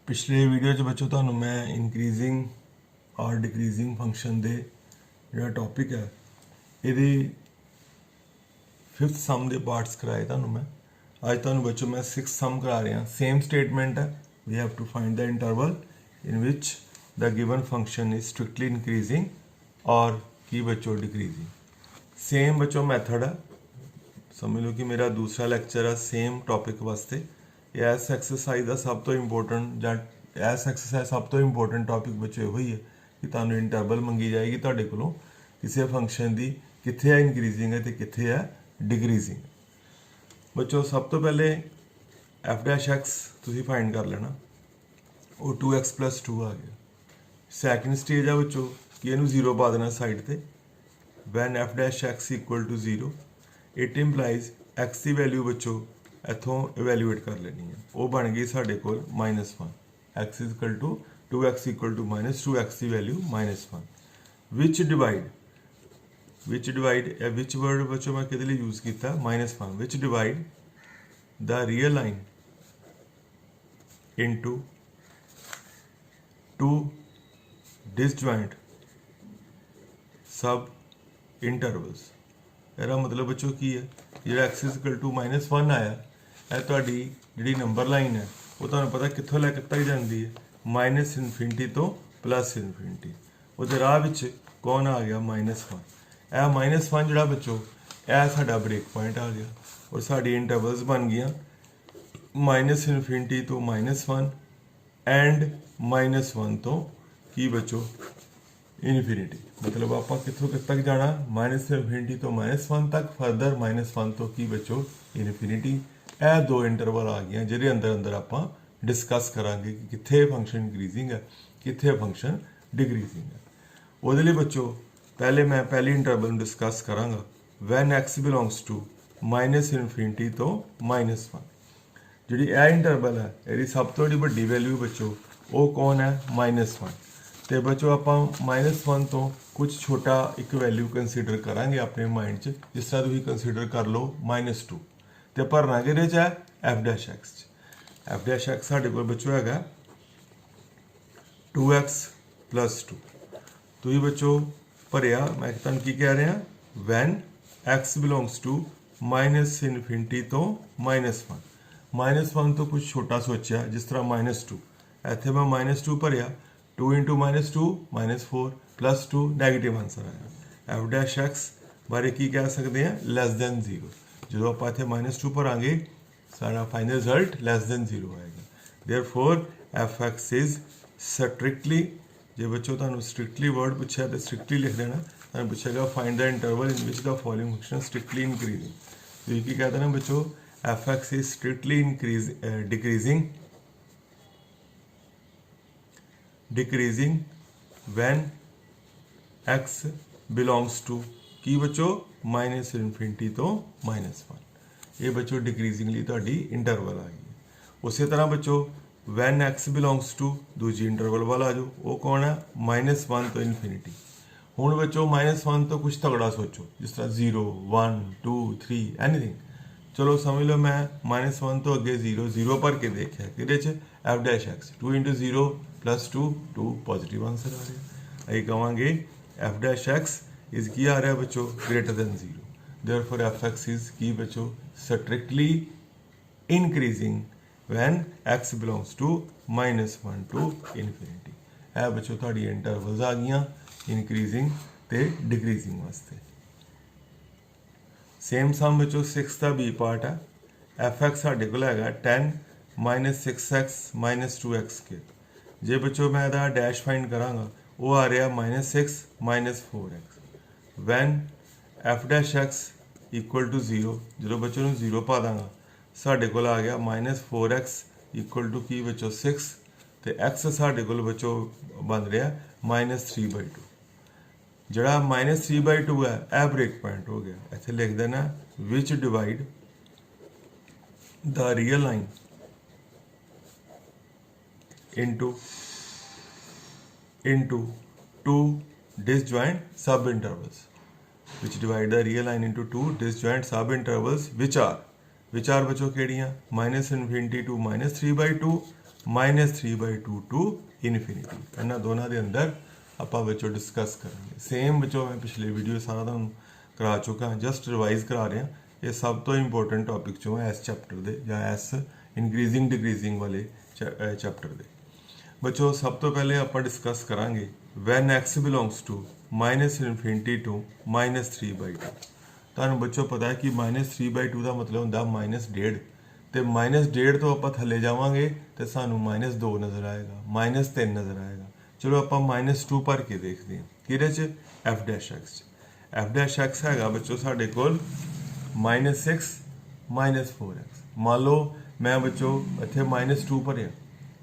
पिछले वीडियो च बच्चों ਤੁਹਾਨੂੰ मैं इंक्रीजिंग और डिक्रीजिंग फंक्शन ਦੇ ਜਿਹੜਾ ਟੌਪਿਕ ਹੈ ਇਹਦੀ 5th ਸਮ ਦੇ ਪਾਰਟਸ ਕਰਾਏ ਤੁਹਾਨੂੰ ਮੈਂ ਅੱਜ ਤੁਹਾਨੂੰ ਬੱਚੋ मैं 6th ਸਮ ਕਰਾ ਰਿਹਾ ਸੇਮ ਸਟੇਟਮੈਂਟ ਹੈ we have to find the interval in which the given function is strictly increasing or ਕੀ ਬੱਚੋ decreasing सेम बच्चों मैथड है समझ लो कि मेरा दूसरा लैक्चर है सेम टॉपिक वास्ते इस एक्सरसाइज का सब तो इंपोर्टेंट इस एक्सरसाइज सब तो इंपोर्टेंट टॉपिक बच्चों यो ही है कि तुहानू इंटरवल मंगी जाएगी तुहाडे कोलों किसी फंक्शन की कित्थे है इंक्रीजिंग है तो कित्थे है डिक्रीजिंग बच्चों सब तो पहले एफ डैश एक्स तुसीं फाइंड कर लेना वो 2x + 2 आ गया सैकेंड स्टेज है बच्चों कि इहनू 0 पा देना साइड ते when f dash x equal to 0 it implies x की वैल्यू बच्चों इथों इवैल्यूएट कर लेनी है वो बन गई साढ़े को -1 x is equal to 2x equal to -2x की value -1 which divide which word बच्चों मैं किहदे लई यूज किया -1 which divide the real line into two disjoint सब इंटरवल्स ਇਹਦਾ मतलब बच्चों की है ਜਿਹੜਾ x = -1 ਆਇਆ ਇਹ ਤੁਹਾਡੀ ਜਿਹੜੀ ਨੰਬਰ ਲਾਈਨ ਹੈ ਉਹ ਤੁਹਾਨੂੰ ਪਤਾ ਕਿੱਥੋਂ ਲੈ ਕੇ ਤੱਕ ਜਾਂਦੀ ਹੈ -∞ ਤੋਂ +∞ ਉਹਦੇ ਰਾਹ ਵਿੱਚ ਕੌਣ ਆ ਗਿਆ -1 ਇਹ -1 ਜਿਹੜਾ ਬੱਚੋ ਇਹ ਸਾਡਾ ਬ੍ਰੇਕ ਪੁਆਇੰਟ ਆ ਗਿਆ ਔਰ ਸਾਡੀ ਇੰਟਰਵਲਸ ਬਣ ਗਈਆਂ -∞ ਤੋਂ -1 ਐਂਡ -1 ਤੋਂ ਕੀ ਬੱਚੋ ਇਨਫਿਨਿਟੀ मतलब आप कितों तक जाना -∞ तो -1 तक फर्दर -1 तो की बचो इनफिनिटी यह दो इंटरवल आ गए जिहदे अंदर आप डिस्कस करांगे कि कित्थे फंक्शन इंक्रीजिंग है कित्थे फंक्शन डिक्रीजिंग है उहदे लई बच्चो पहले मैं पहली इंटरवल डिस्कस करांगा वैन x बिलोंग्स टू -∞ तो -1 जिहड़ी यह इंटरवल है इहदी सब तो जिहड़ी वड्डी वैल्यू बच्चो वो कौन है -1 तो बच्चों आप -1 तो कुछ छोटा एक वैल्यू कंसीडर करांगे अपने माइंड च जिस तरह तुसीं कंसीडर कर लो -2 तो भरना किहदे च है f dash x f dash x साडे कोल बच्चों हैगा 2x + 2 तुसीं बच्चों भरिया मैं तुहानूं की कह रहा वैन x बिलोंग्स टू -∞ तो -1 तो कुछ छोटा सोचा जिस तरह -2 इत्थे मैं -2 भरिया 2 × -2 -4 +2 नैगेटिव आंसर आया f डैश x बारे की कह सकते हैं <0 जो आप इतने -2 भरांगे सारा फाइनल रिजल्ट <0 आएगा therefore F X is strictly जो बच्चों तुहानूं स्ट्रिक्टली वर्ड पूछा तो स्ट्रिक्टली लिख देना तुहानूं पूछेगा find the interval in which the following function strictly increasing तो ये की कहते हैं बच्चों F X is strictly decreasing when x belongs to की बच्चों -∞ तो -1 ये बच्चों डिक्रीजिंग ਲਈ ਤੁਹਾਡੀ इंटरवल आ गई उसी तरह बच्चों when x belongs to दूजी इंटरवल वाला जो वो कौन है -1 तो इनफिनिटी हुण बच्चों -1 तो कुछ तगड़ा सोचो जिस तरह 0 1 2 3 एनीथिंग चलो समझ लो मैं -1 तो अगे 0 भर के देखा कि f dash x 2 × 0 + 2 positive answer आ रहा है कहेंगे f डैश x इज की आ रहा है बच्चों >0 देयरफॉर f x इज की बच्चों strictly increasing when x belongs to -1 to infinity है बच्चों थोड़ी इंटरवल्स आ गई इंक्रीजिंग ते डिक्रीजिंग वास्ते सेम सम बच्चों 6 का बी पार्ट है एफ एक्स साढ़े को है 10 -6x - 2x² जे बच्चों मैं इहदा डैश फाइंड करांगा वो आ रहा -6 - 4x when F dash X equal to 0 जो बच्चों 0 पा दाँगा साढ़े को आ गया -4x इक्वल टू की बच्चों 6 तो x साढ़े को बच्चों बन रहा -3/2 जड़ा -3/2 है यह ब्रेक पॉइंट हो गया इत्थे लिख देना विच divide the real line into two disjoint subintervals which divide the real line into two disjoint subintervals which are बच्चों केड़ियां -∞ to -3/2 -3/2 टू इनफिनिटी। इन्होंने दोनों के अंदर ਆਪਾਂ बच्चों डिस्कस करेंगे। सेम बच्चों मैं पिछली वीडियो सारा ਤੁਹਾਨੂੰ करा चुका, जस्ट रिवाइज करा रहा। ये सब तो इंपॉर्टेंट टॉपिक चों है इस चैप्टर के या इस इनक्रीजिंग डिक्रीजिंग वाले चैप्टर के। बच्चों सब तो पहले आप डिस्कस करांगे when X belongs to -∞ to -3/2। ਤੁਹਾਨੂੰ बच्चों पता है कि -3/2 का मतलब होंगे -1.5 तो -1.5 तो आप थले जावांगे तो सानू -2 नज़र आएगा, -3 नज़र आएगा। चलो आप -2 भर के देखते हैं कि F dash x. F dash x है बच्चों साढ़े कोल -6 -4x। मान लो मैं बच्चों इतने -2 भरिया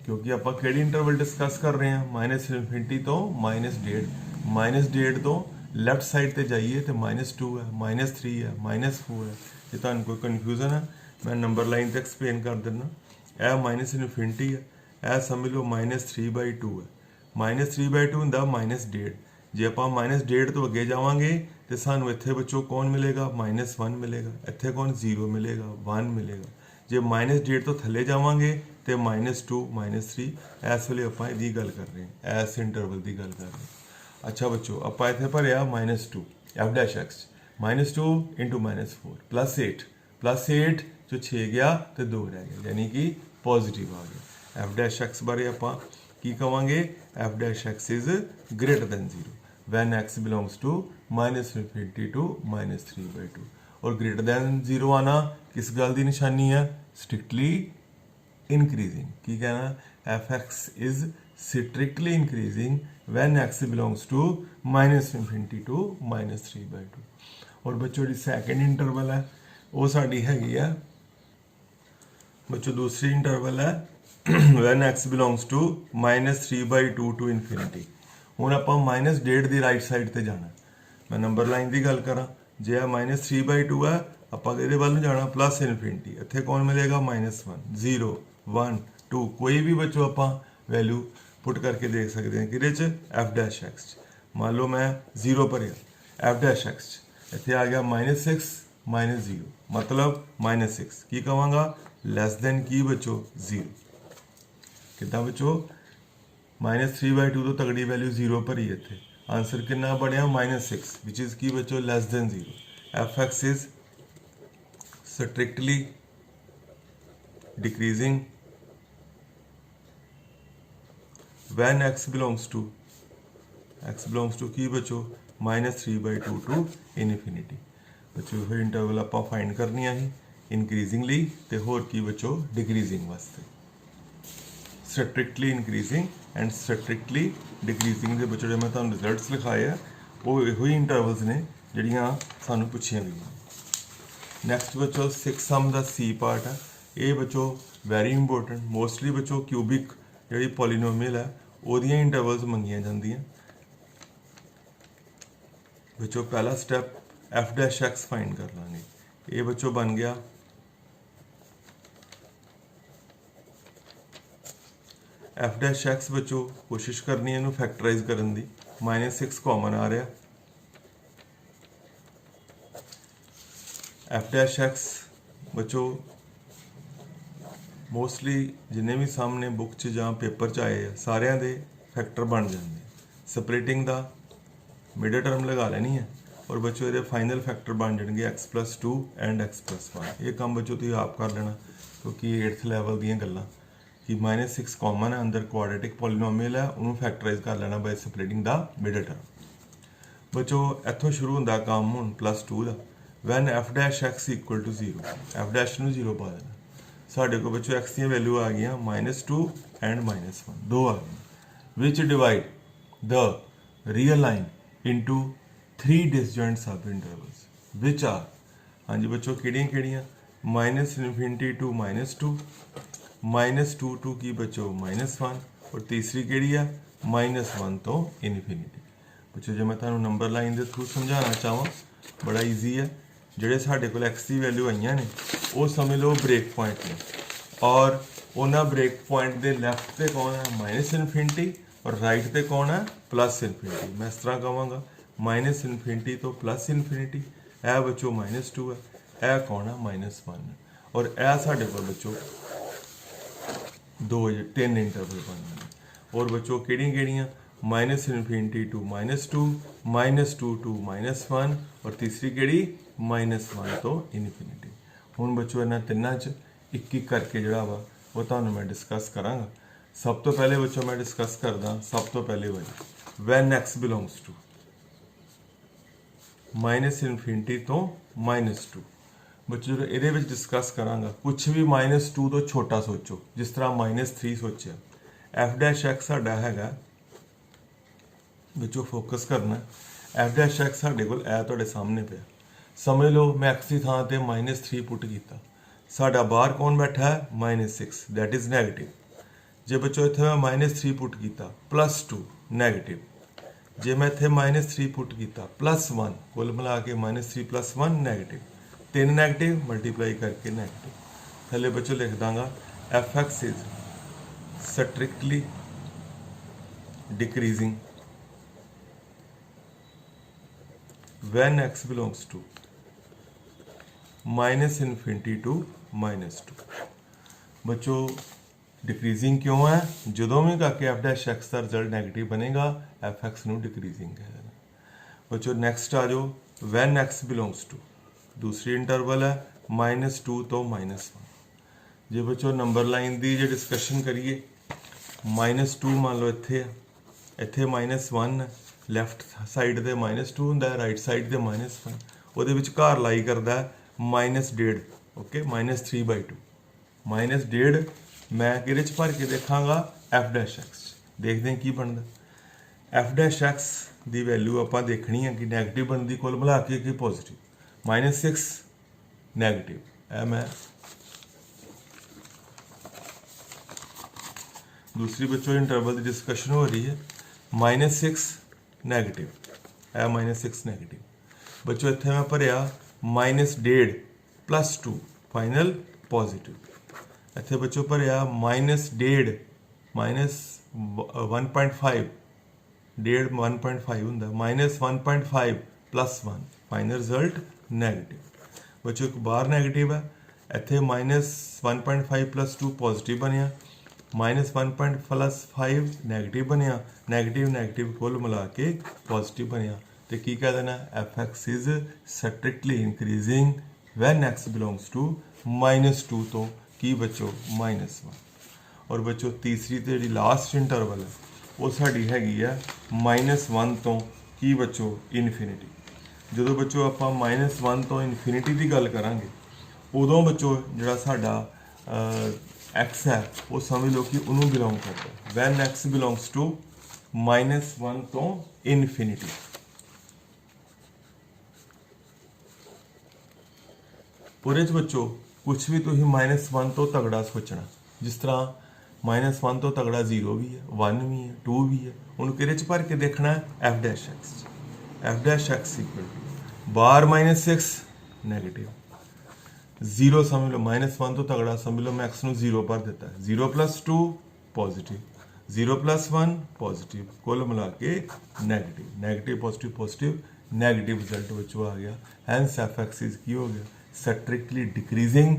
क्योंकि आप कि इंटरवल डिस्कस कर रहे हैं -∞ तो -1.5। -1.5 तो लैफ्ट साइड पर जाइए तो -2 है, -3 है, -4 है। जो तुम कोई कन्फ्यूजन है मैं नंबर लाइन तो एक्सप्लेन कर देना। यह -∞ है, यह समझ लो -3/2 है। -3/2 होंगे -1.5। जे आप -1.5 तो अगे जावांगे तो सानू इत्थे बच्चों कौन मिलेगा -1 मिलेगा, इत्थे कौन 0 मिलेगा, 1 मिलेगा। जे -1.5 तो थले जावांगे तो -2 -3। इस वे आप इसकी गल कर रहे हैं, इस इंटरवल की गल कर रहे हैं। अच्छा बच्चों आप इतने भरिया -2 एफ डैश एक्स -2 × -4 +8 जो 6 गया तो 2 रह गया, यानी कि पॉजिटिव आ गया। एफ डैश एक्स बारे आप की कहेंगे F dash X is greater than 0 when X belongs to -∞ to -3/2। और ग्रेटर दैन 0 आना किस गल की निशानी है? Strictly increasing. की कहना F X is strictly increasing when X belongs to -∞ to -3/2। और बच्चों जी सैकेंड इंटरवल है वो साड़ी हैगी है बच्चों दूसरी इंटरवल है when X belongs to -3/2 to infinity. हूँ आप -1.5 की राइट साइड पर जाना। मैं नंबर लाइन की गल करा जे -3/2 है आप वाल जाना +∞। इतने कौन मिलेगा -1 0 1 2 कोई भी बच्चों आप वैल्यू पुट करके देख सकते हैं कि एफ डैश एक्स। मान लो मैं 0 भरिया एफ डैश एक्स इतने आ गया -6 -0 मतलब -6 की कहांगा लैस दैन की बच्चों 0। कितना बच्चों -3/2 तो तगड़ी वैल्यू 0 भरी इतने आंसर कितना बनया -6 विच इज़ की बच्चों less than 0। F X is strictly decreasing when X belongs to की बच्चों -3/2 टू इनफिनिटी। बच्चों ये इंटरवल आप फाइंड करनी है इनक्रीजिंगली तो होर की बच्चों डिक्रीजिंग वास्ते। Strictly increasing and strictly decreasing के बच्चों जो मैं तुहानू रिजल्ट्स लिखाए हैं वो यो इंटरवल्स ने जड़ियाँ सानू पुछिया गई। नैक्सट बच्चों 6 सम का सी पार्ट है। ये बच्चों वैरी इंपोर्टेंट मोस्टली बच्चों क्यूबिक जी पॉलीनोमियल है वोदियां इंटरवल्स मंगिया जांदियां। बच्चों पहला step F dash x find कर लांगे। ये बच्चों बन गया एफ डैश एक्स बच्चों कोशिश करनी है इन्हू फैक्टराइज करने की। -6 कॉमन आ रहा एफ डैश एक्स बच्चों मोस्टली जिन्हें भी सामने बुक च जां पेपर च आए हैं सारिਆਂ ਦੇ फैक्टर बन जाते हैं। स्प्लिटिंग का मिड टर्म लगा लेनी है और बच्चों ये फाइनल फैक्टर बन जाएंगे x+2 एंड x+1। ये काम बच्चों तुम आप कर लेना क्योंकि 8th लैवल दी गल्लां कि -6 कॉमन है अंदर क्वाड्रेटिक पॉलीनोमियल है उन्होंने फैक्टराइज कर लेना by splitting the mid term. बच्चों इतों शुरू होंगे काम हूँ +2 का when F dash X equal to 0 F dash में 0 पा देना। साढ़े को बच्चों एक्स दी वैल्यू आ गई -2 एंड -1 दो आ गई विच divide the real line into 3 disjoint सब इंटरवल्स विच आर। हाँ जी बच्चों किहड़ियां -∞ टू -2 टू की बच्चों -1 और तीसरी किहड़ी है -1 तो इनफिनिटी। बच्चों जो मैं तुहानू नंबर लाइन के थ्रू समझाना चाहवां बड़ा ईजी है। ਜਿਹੜੇ ਸਾਡੇ ਕੋਲ एक्स की वैल्यू आईयां ने वो समझ लो ब्रेक पॉइंट ने और उन्होंने ब्रेक पॉइंट के लैफ्ट पे कौन है -∞ और राइट पे कौन है +∞। मैं इस तरह कहूँगा -∞ तो +∞। यह बच्चों -2 है, यह कौन है -1 है और यह साढ़े को बच्चों तीन इंटरवल बन जाने। और बच्चों किहड़ियां माइनस इनफिनिटी टू -2, -2 टू -1 और तीसरी किहड़ी -1 तो इनफिनिटी। हुण बच्चों इन्हां तिन्नां च एक एक करके जिहड़ा वा वो तुहानूं मैं डिस्कस करांगा। सब तो पहले बच्चों मैं डिस्कस करदा सब तो पहले वाली when X belongs to minus infinity तो -2। बच्चों जो ये डिस्कस करांगा कुछ भी -2 तो छोटा सोचो, जिस तरह -3 सोचा। एफ डैश एक्स साडा हैगा बच्चों फोकस करना, एफ डैश एक्स साडे कोल ऐ तुहाडे सामने पिया। समझ लो मैं एक्स की थां ते -3 पुट किया, साडा बाहर कौन बैठा है -6 दैट इज़ नैगेटिव। जे बच्चों इत्थे मैं -3 पुट किया +2 नैगेटिव, जे मैं इत्थे -3 पुट किया +1 कुल मिला के -3 + 1 नैगेटिव, 3 नैगेटिव मल्टीप्लाई करके नैगेटिव। थले बच्चों लिख दांगा F X is strictly decreasing when x belongs to minus infinity to -2। बच्चों डिक्रीजिंग क्यों है? जो भी करके एफ डैश एक्स का रिजल्ट नैगेटिव बनेगा एफ एक्स नू डिक्रीजिंग है। बच्चों नेक्स्ट आ जाओ वैन एक्स बिलोंग्स टू दूसरी इंटरवल है -2 तो -1। जे बच्चों नंबर लाइन की जो डिस्कशन करिए -2 मान लो इत्थे है, इत्थे -1 है, लैफ्ट साइड से -2 होंदा है, राइट साइड से -1, वो विचकार लाई करता है -1.5 ओके -3/2 -1.5 मैं कि भर के देखा एफ डैश एक्स, देखते हैं की बनता। एफ डैश एक्स की वैल्यू आप देखनी है कि नैगेटिव बनती कुल मिला के कि पॉजिटिव, -6 नैगेटिव है। मैं दूसरी बच्चों इंटरवल की डिस्कशन हो रही है -6 नैगेटिव है, -6 नैगेटिव। बच्चों इत्थे मैं भरिया -1.5 +2 फाइनल पॉजिटिव। इत्थे बच्चों भरिया -1.5 -1.5 1.5 होंदा -1.5 +1 फाइनल रिजल्ट नैगेटिव। बच्चों एक बाहर नैगेटिव है, इत्थे -1.5 +2 पॉजिटिव बनया, -1.5 नैगेटिव बनया, नैगेटिव नैगेटिव कुल मिला के पॉजिटिव बनया। तो की कह देना F X is strictly increasing when X belongs to -2 तो की बच्चों -1। और बच्चों तीसरी तो जी लास्ट इंटरवल है वो साड़ी हैगी है -1 तो की बच्चों इनफिनिटी। जो बच्चों आप -1 तो इनफिनिटी की गल करांगे उदों बच्चों जिहड़ा साडा एक्स है वो समझ लो कि उन्होंने बिलोंग करता है वैन एक्स बिलोंग्स टू -1 तो इनफिनिटी। पूरे बच्चों कुछ भी तुम -1 तो तगड़ा सोचना, जिस तरह -1 तो तगड़ा 0 भी है, 1 भी है, 2 भी है। हूँ कि भर के देखना है F dash X equal to बार -6 नैगेटिव, 0 समझ लो -1 तो तगड़ा समझ लो मैं एक्स नू 0 पर देता है, 0 + 2 पॉजिटिव, 0 + 1 पॉजिटिव, कुल मिला के negative, negative positive positive negative result बच्चों आ गया। हैंस एफ एक्स इज की हो गया strictly decreasing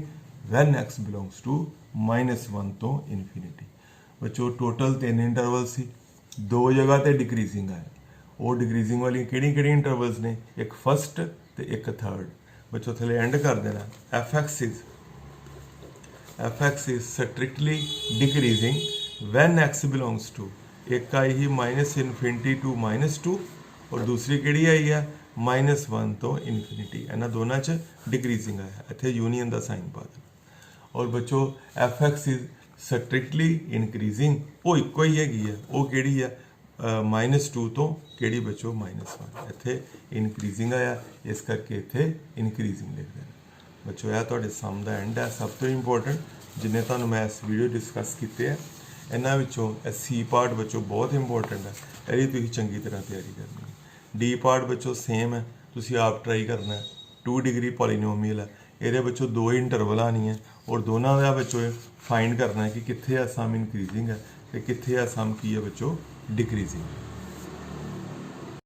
when X belongs to -1 तो इनफिनिटी। बच्चों टोटल 3 इंटरवल सी, 2 जगह ते डिक्रीजिंग आया। वो डिक्रीजिंग वाली किहड़ी इंटरवल्स ने, एक फस्ट तो एक थर्ड। बच्चों थले एंड कर देना F X is strictly decreasing when X belongs to, एक आई ही -इनफिनिटी टू -2 और दूसरी किहड़ी आई है -1 तो इनफिनिटी। इन्होंने दोनों च डिक्रीजिंग आया, इत्थे यूनीअन का साइन पा देना। और बच्चों F X is strictly increasing वो इको ही हैगी है, वो किहड़ी है -2 तो किहड़ी बच्चों -1, इत्थे इनक्रीजिंग आया इस करके इत्थे इनक्रीजिंग लिख देना। बच्चों यह तुहाडे सम दा एंड है, सब तो इंपॉर्टेंट जिन्हें तुहानूं मैं इस वीडियो डिस्कस किए हैं। इन्हां विचों सी पार्ट बच्चों बहुत इंपॉर्टेंट है, यही तुसीं चंगी तरह तैयारी करनी है। डी पार्ट बच्चों सेम है, तुसीं आप ट्राई करना है। 2 डिग्री पॉलीनोमीअल है, ये बच्चों 2 इंटरवल आनी है और दोनों का बच्चों फाइंड करना है कि कित्थे आ सम इनक्रीजिंग है तो कित्थे आ सम की है बच्चों डिक्रीजिंग।